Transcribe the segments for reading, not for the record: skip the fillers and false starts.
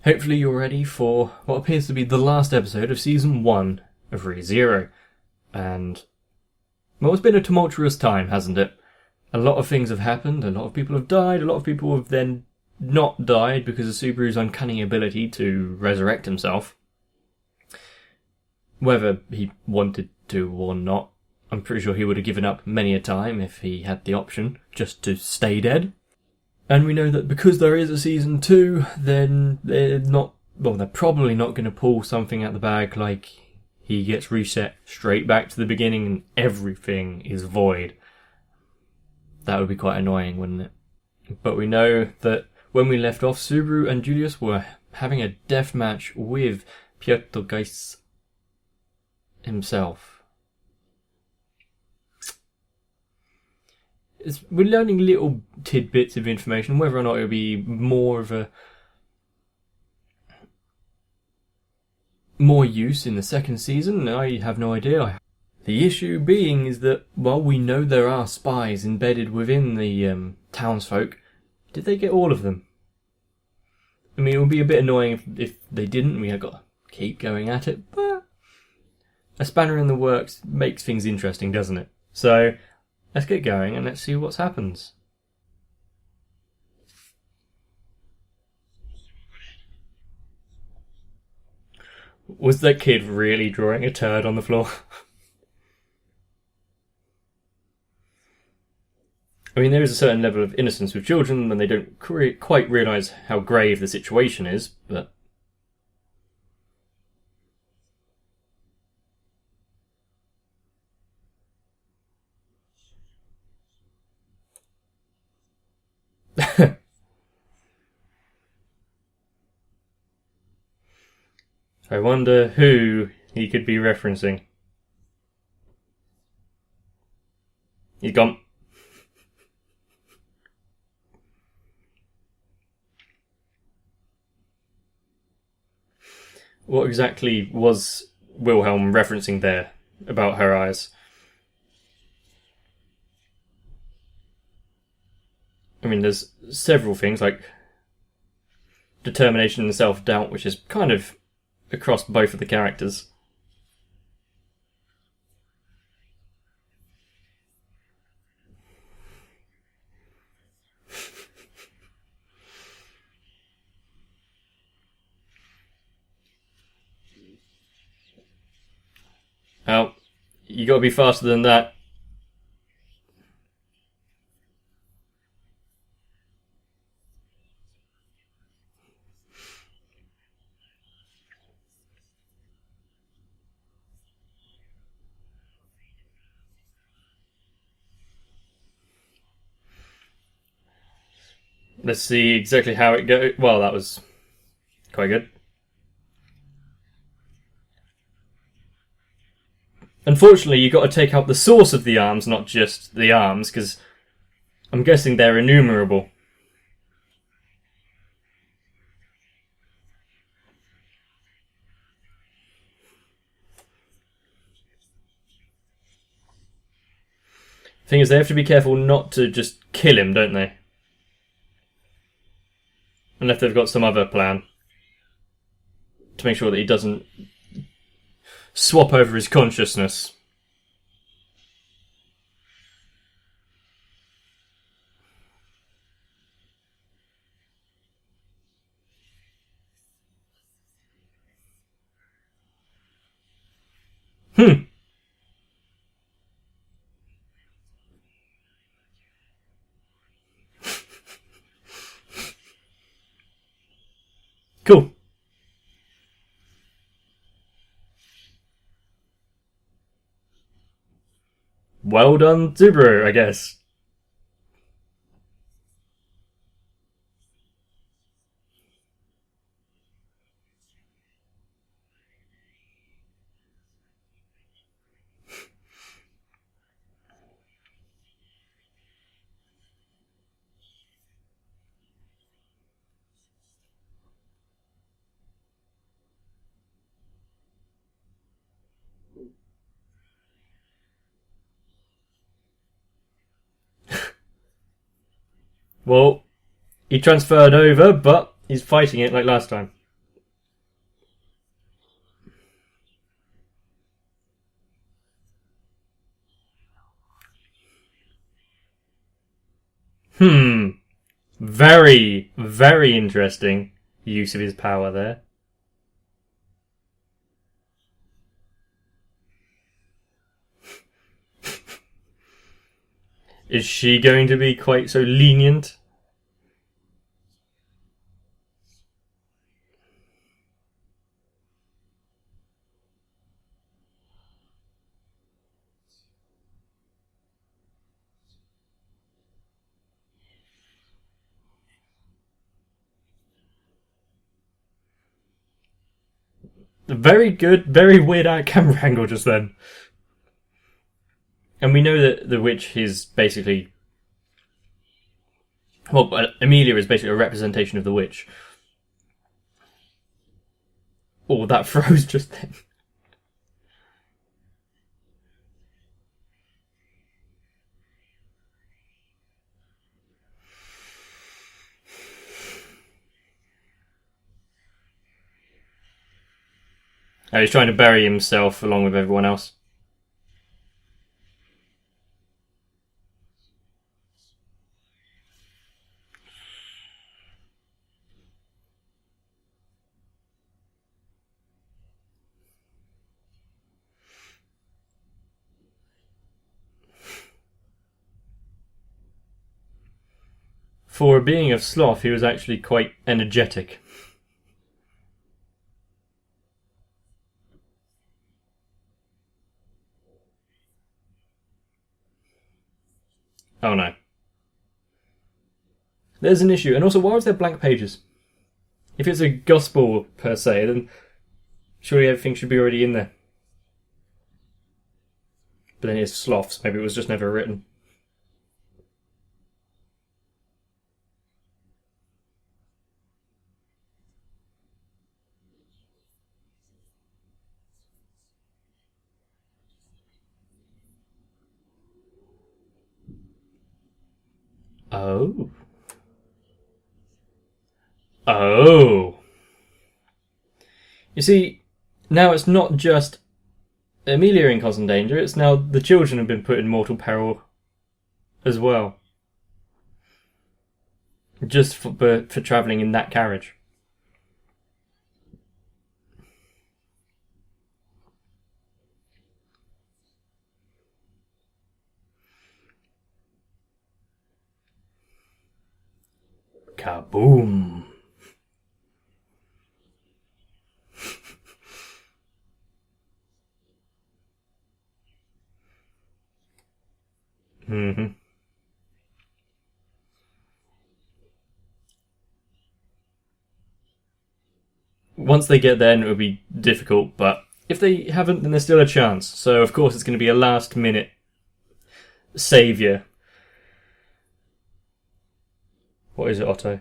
Hopefully you're ready for what appears to be the last episode of Season 1 of ReZero. And, well, it's been a tumultuous time, hasn't it? A lot of things have happened, a lot of people have died, a lot of people have then not died because of Subaru's uncanny ability to resurrect himself. Whether he wanted to or not, I'm pretty sure he would have given up many a time if he had the option, just to stay dead. And we know that because there is a Season 2, then they're probably not going to pull something out the bag like he gets reset straight back to the beginning and everything is void. That would be quite annoying, wouldn't it? But we know that when we left off, Subaru and Julius were having a death match with Petelgeuse himself. We're learning little tidbits of information. Whether or not it'll be more use in the second season, I have no idea. The issue being is that, well, we know there are spies embedded within the townsfolk. Did they get all of them? I mean, it would be a bit annoying if they didn't. We have got to keep going at it, but a spanner in the works makes things interesting, doesn't it? So let's get going and let's see what happens. Was that kid really drawing a turd on the floor? I mean, there is a certain level of innocence with children when they don't quite realise how grave the situation is, but... I wonder who he could be referencing. He's gone. What exactly was Wilhelm referencing there about her eyes? I mean, there's several things like determination and self-doubt, which is kind of across both of the characters. Oh, you gotta be faster than that. Let's see exactly how it goes. Well, that was quite good. Unfortunately, you've got to take out the source of the arms, not just the arms, because I'm guessing they're innumerable. Thing is, they have to be careful not to just kill him, don't they? Unless they've got some other plan to make sure that he doesn't swap over his consciousness. Cool. Well done, Subaru, I guess. Well, He transferred over, but he's fighting it like last time. Very, very interesting use of his power there. Is she going to be quite so lenient? Very good, very weird camera angle just then. And we know that the witch is basically... Well, Emilia is basically a representation of the witch. Oh, that froze just then. Oh, he's trying to bury himself along with everyone else. For being a sloth, he was actually quite energetic. Oh no. There's an issue. And also, why was there blank pages? If it's a gospel, per se, then surely everything should be already in there. But then it's sloths. Maybe it was just never written. Oh. Oh. You see, now it's not just Emilia in constant danger, it's now the children have been put in mortal peril as well. Just for travelling in that carriage. Kaboom! Mm-hmm. Once they get there, it'll be difficult, but if they haven't, then there's still a chance. So, of course, it's going to be a last-minute saviour. What is it, Otto?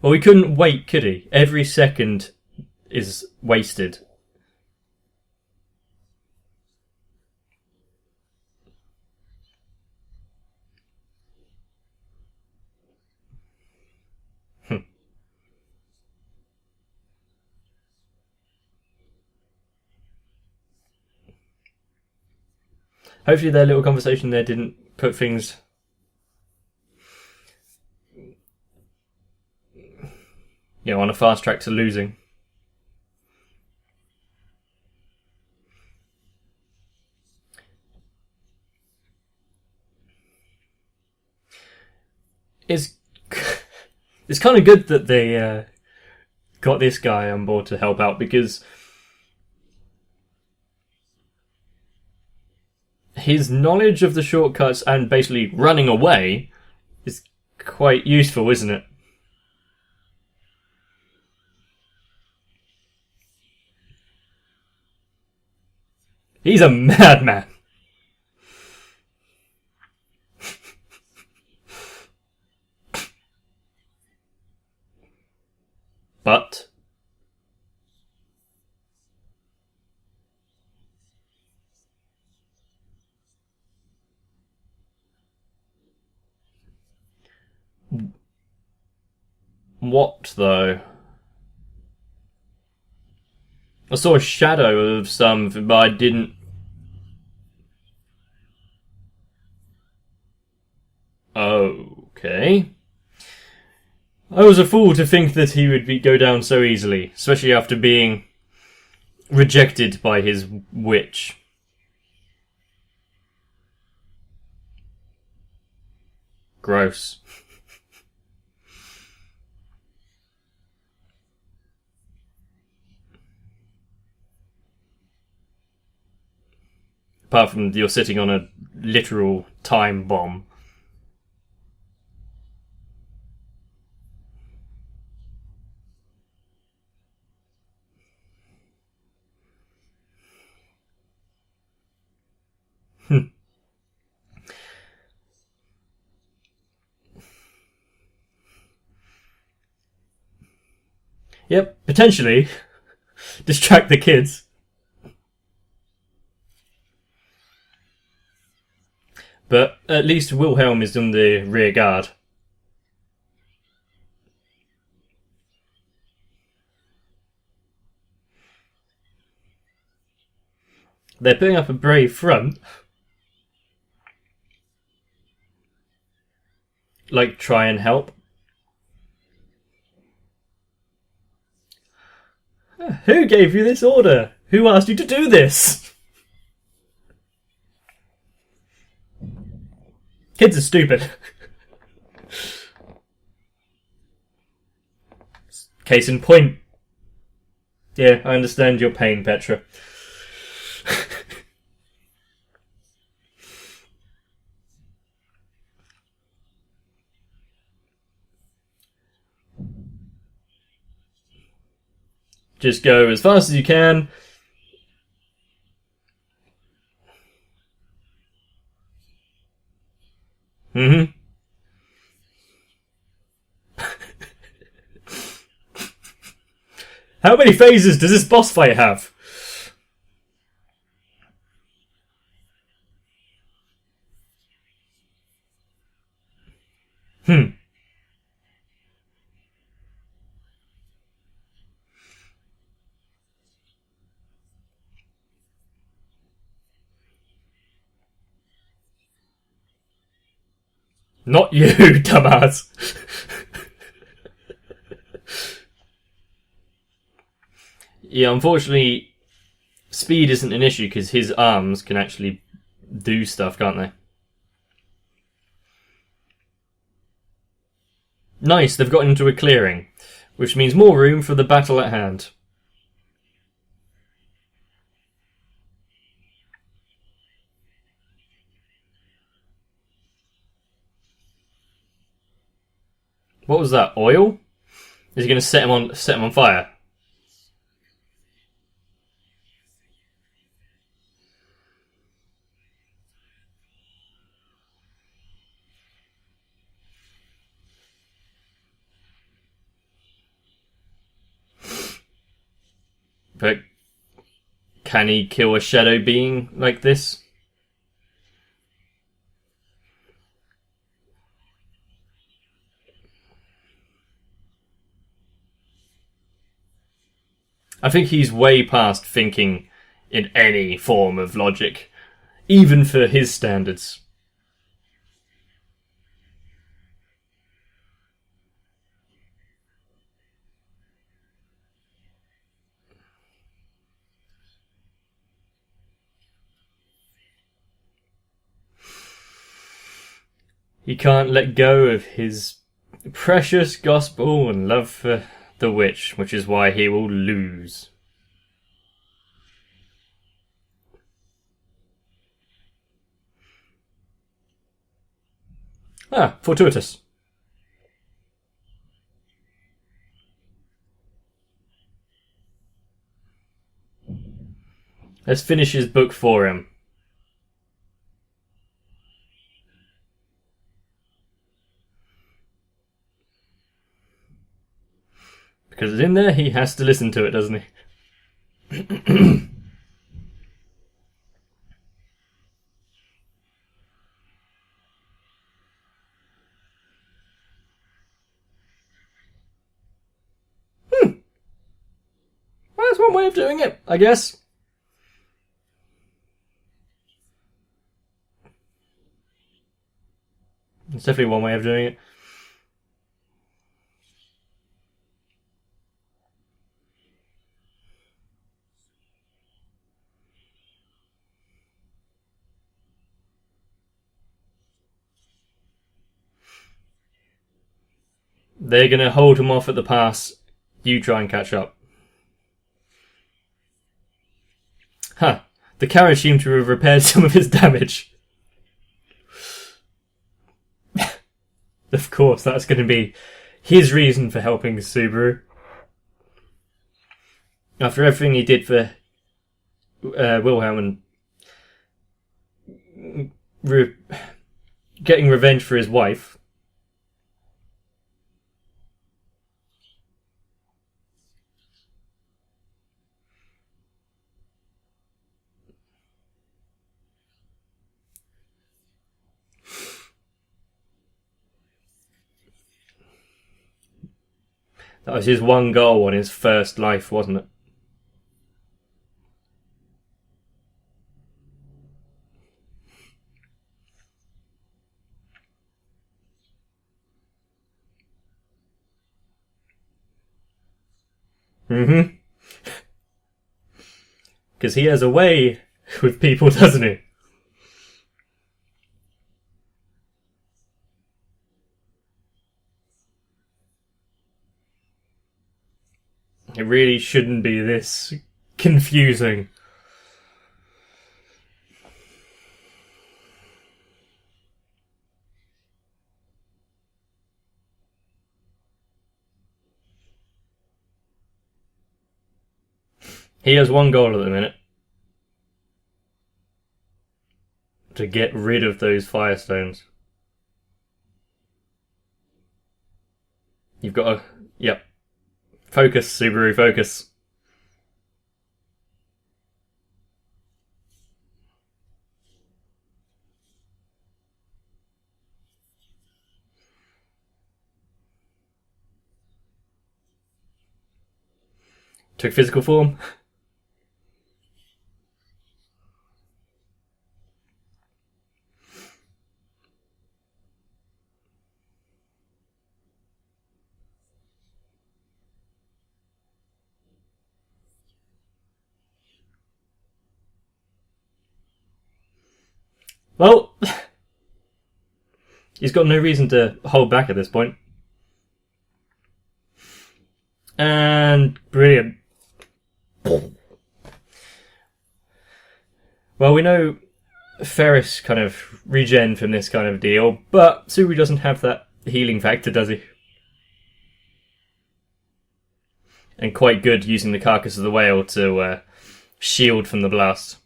Well, he couldn't wait, could he? Every second is wasted. Hopefully their little conversation there didn't put things... on a fast track to losing. It's kind of good that they got this guy on board to help out, because his knowledge of the shortcuts and basically running away is quite useful, isn't it? He's a madman. But what, though? I saw a shadow of something, but I didn't... Okay. I was a fool to think that he would go down so easily, especially after being rejected by his witch. Gross. Apart from you're sitting on a literal time bomb. Yep, potentially distract the kids. But at least Wilhelm is on the rear guard. They're putting up a brave front. Like, try and help. Who gave you this order? Who asked you to do this? Kids are stupid. Case in point. Yeah, I understand your pain, Petra. Just go as fast as you can. Mm-hmm. How many phases does this boss fight have? Not you, dumbass. Yeah, unfortunately, speed isn't an issue because his arms can actually do stuff, can't they? Nice, they've got into a clearing, which means more room for the battle at hand. What was that? Oil? Is he going to set him on fire? But can he kill a shadow being like this? I think he's way past thinking in any form of logic, even for his standards. He can't let go of his precious gospel and love for the witch, which is why he will lose. Ah, fortuitous. Let's finish his book for him. Because it's in there, he has to listen to it, doesn't he? Well, that's one way of doing it, I guess. It's definitely one way of doing it. They're going to hold him off at the pass. You try and catch up. Huh. The carriage seemed to have repaired some of his damage. Of course, that's going to be his reason for helping Subaru. After everything he did for Wilhelm and getting revenge for his wife. That was his one goal on his first life, wasn't it? Mm-hmm. Because he has a way with people, doesn't he? It really shouldn't be this confusing. He has one goal at the minute. To get rid of those firestones. You've got to... Yep. Focus, Subaru, focus. Took physical form. Well, he's got no reason to hold back at this point. And brilliant. Well, we know Ferris kind of regen from this kind of deal, but Subaru doesn't have that healing factor, does he? And quite good using the carcass of the whale to shield from the blast.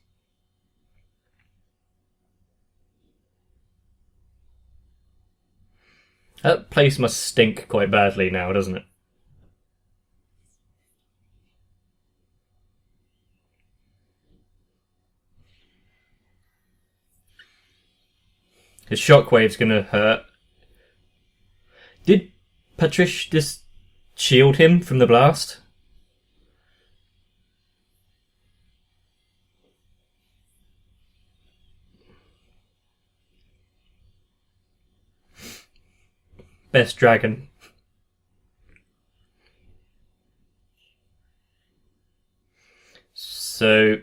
That place must stink quite badly now, doesn't it? His shockwave's gonna hurt. Did Patrish just shield him from the blast? Best dragon. So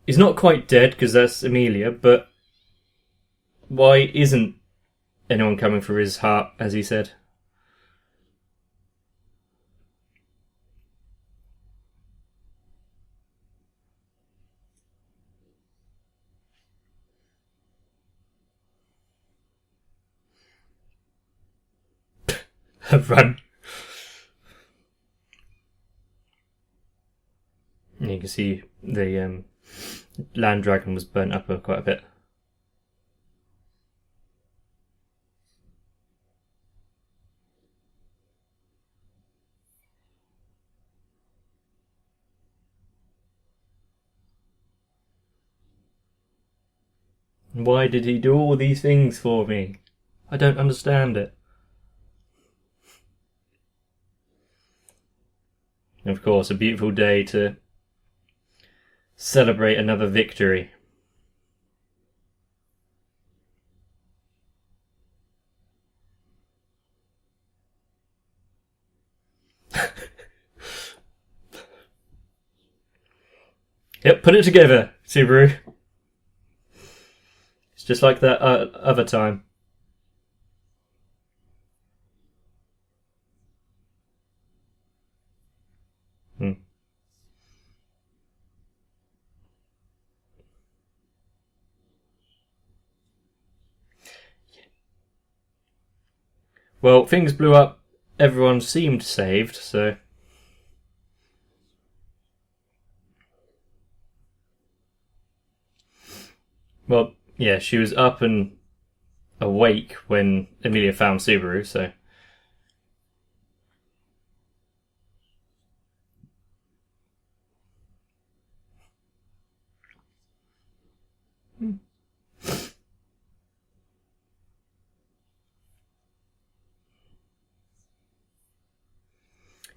he's not quite dead because that's Emilia, but why isn't anyone coming for his heart, as he said? Run. You can see the land dragon was burnt up quite a bit. Why did he do all these things for me? I don't understand it. Of course, a beautiful day to celebrate another victory. Yep, put it together, Subaru. It's just like that other time. Well, things blew up. Everyone seemed saved, so... Well, yeah, she was up and awake when Emilia found Subaru, so...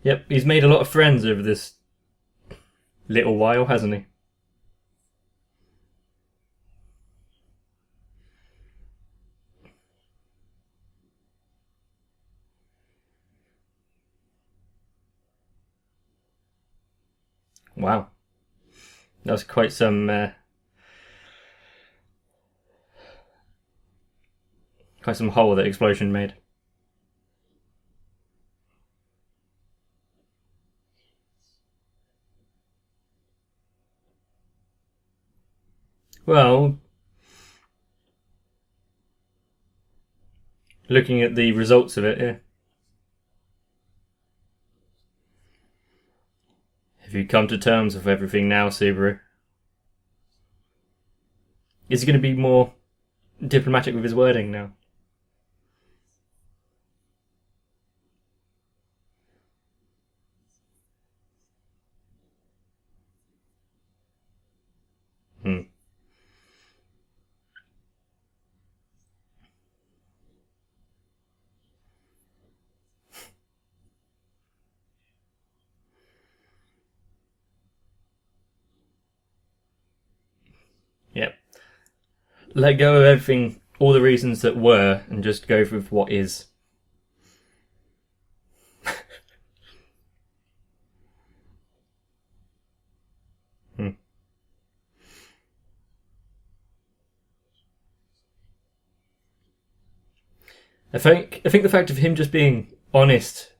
Yep, he's made a lot of friends over this little while, hasn't he? Wow. That was quite some hole that explosion made. Well, looking at the results of it, yeah. Have you come to terms with everything now, Subaru? Is he going to be more diplomatic with his wording now? Yep. Let go of everything, all the reasons that were, and just go with what is. I think the fact of him just being honest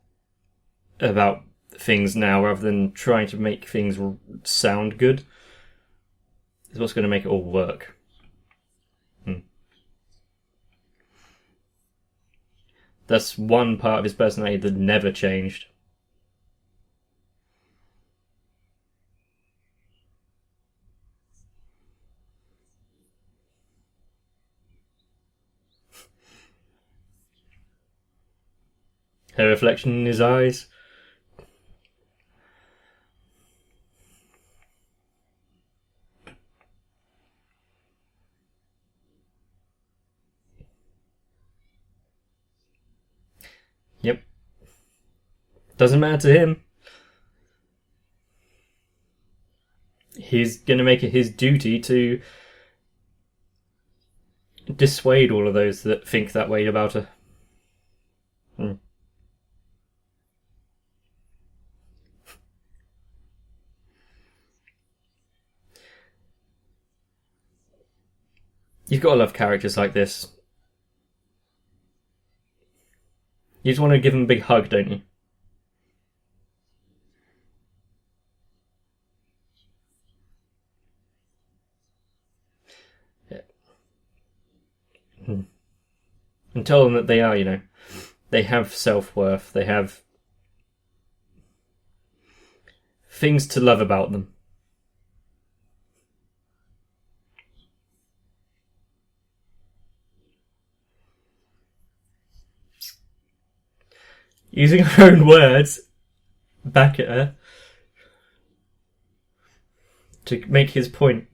about things now, rather than trying to make things sound good, is what's going to make it all work. That's one part of his personality that never changed. Her reflection in his eyes. Yep. Doesn't matter to him. He's going to make it his duty to dissuade all of those that think that way about her. You've got to love characters like this. You just want to give them a big hug, don't you? Yeah. And tell them that they are, they have self-worth, they have things to love about them. Using her own words back at her to make his point.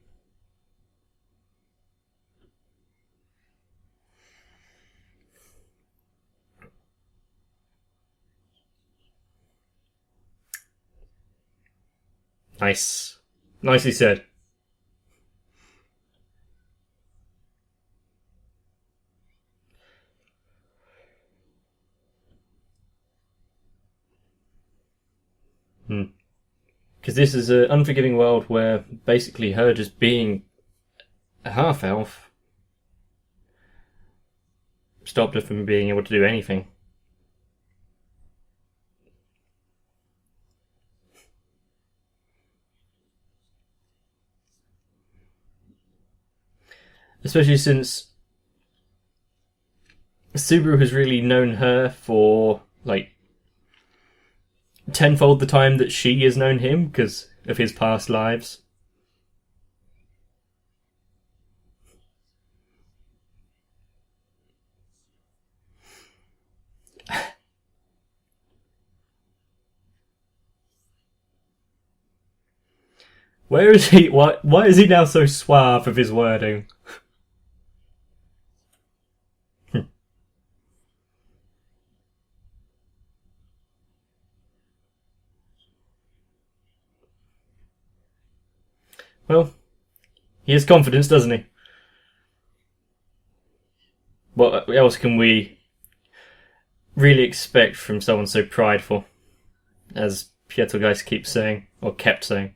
Nice. Nicely said. Because this is an unforgiving world where basically her just being a half-elf stopped her from being able to do anything. Especially since Subaru has really known her for, like, tenfold the time that she has known him because of his past lives. Where is he? Why is he now so suave of his wording? Well, he has confidence, doesn't he? What else can we really expect from someone so prideful, as Petelgeuse keeps saying, or kept saying?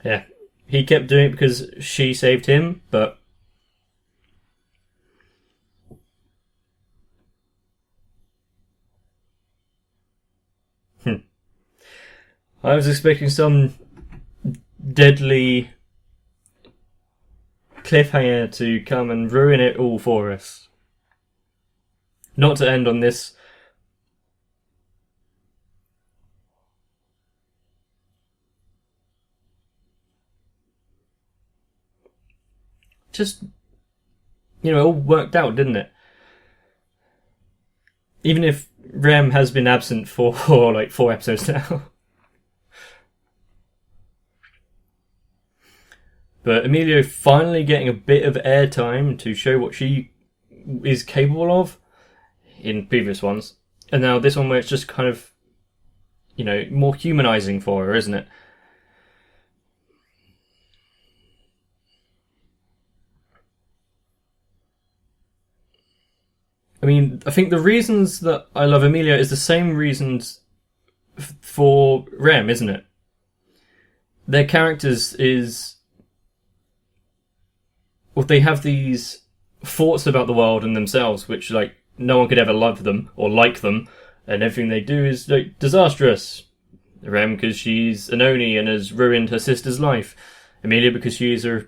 Yeah, he kept doing it because she saved him, but I was expecting some deadly cliffhanger to come and ruin it all for us. Not to end on this. Just, it all worked out, didn't it? Even if Rem has been absent for like 4 episodes now. But Emilia finally getting a bit of airtime to show what she is capable of in previous ones. And now this one where it's just kind of, more humanizing for her, isn't it? I mean, I think the reasons that I love Emilia is the same reasons for Rem, isn't it? Their characters is... well, they have these thoughts about the world and themselves, which, like, no one could ever love them or like them, and everything they do is, like, disastrous. Rem, because she's an Oni and has ruined her sister's life. Emilia, because she is a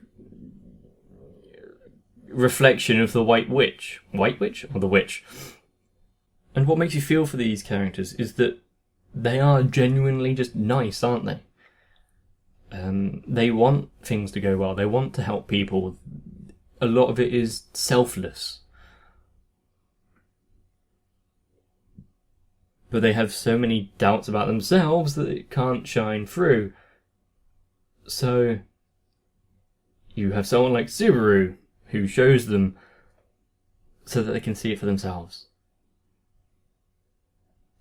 reflection of the White Witch. White Witch? Or the Witch? And what makes you feel for these characters is that they are genuinely just nice, aren't they? They want things to go well. They want to help people. A lot of it is selfless. But they have so many doubts about themselves that it can't shine through. So, you have someone like Subaru, who shows them so that they can see it for themselves.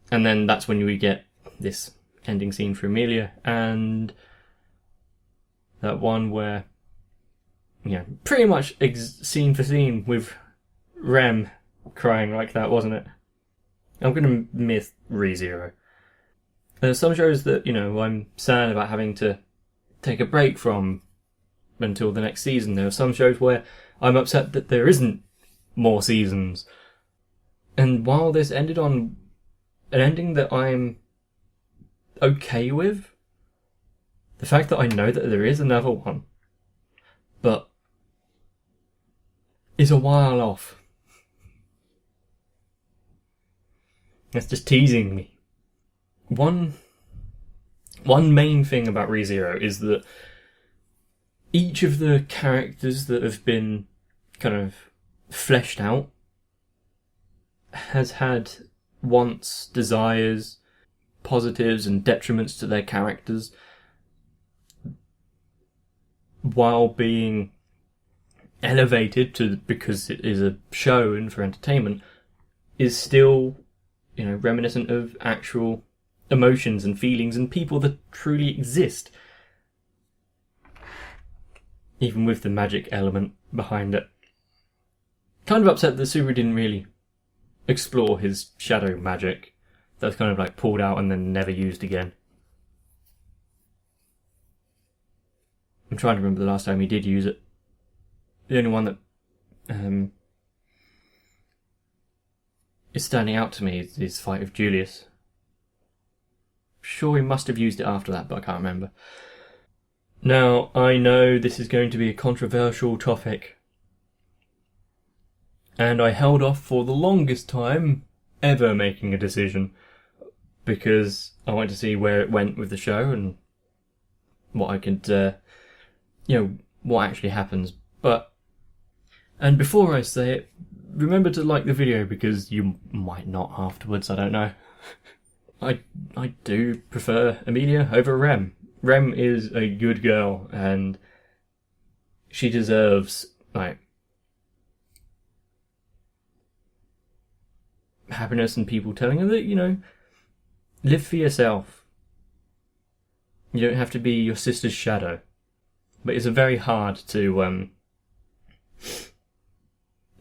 And then that's when we get this ending scene for Emilia, and that one where, pretty much scene for scene with Rem crying like that, wasn't it? I'm going to miss ReZero. There's some shows that, I'm sad about having to take a break from until the next season. There are some shows where I'm upset that there isn't more seasons. And while this ended on an ending that I'm okay with, the fact that I know that there is another one, but is a while off. That's just teasing me. One main thing about ReZero is that each of the characters that have been kind of fleshed out has had wants, desires, positives and detriments to their characters. while being elevated to because it is a show and for entertainment, is still, reminiscent of actual emotions and feelings and people that truly exist, even with the magic element behind it. Kind of upset that Subaru didn't really explore his shadow magic. That was kind of like pulled out and then never used again. I'm trying to remember the last time he did use it. The only one that is standing out to me is his fight with Julius. Sure, he must have used it after that, but I can't remember. Now, I know this is going to be a controversial topic, and I held off for the longest time ever making a decision, because I wanted to see where it went with the show and what I could, what actually happens. And before I say it, remember to like the video, because you might not afterwards, I don't know. I do prefer Emilia over Rem. Rem is a good girl, and she deserves, happiness and people telling her that, live for yourself. You don't have to be your sister's shadow. But it's very hard to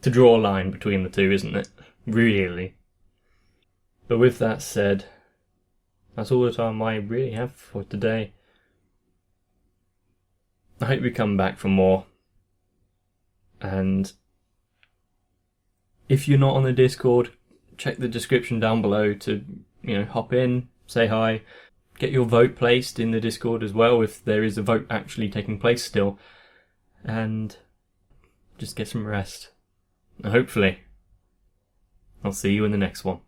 draw a line between the two, isn't it? Really. But with that said, that's all the time I really have for today. I hope you come back for more. And if you're not on the Discord, check the description down below to, hop in, say hi, get your vote placed in the Discord as well if there is a vote actually taking place still. And just get some rest. And hopefully, I'll see you in the next one.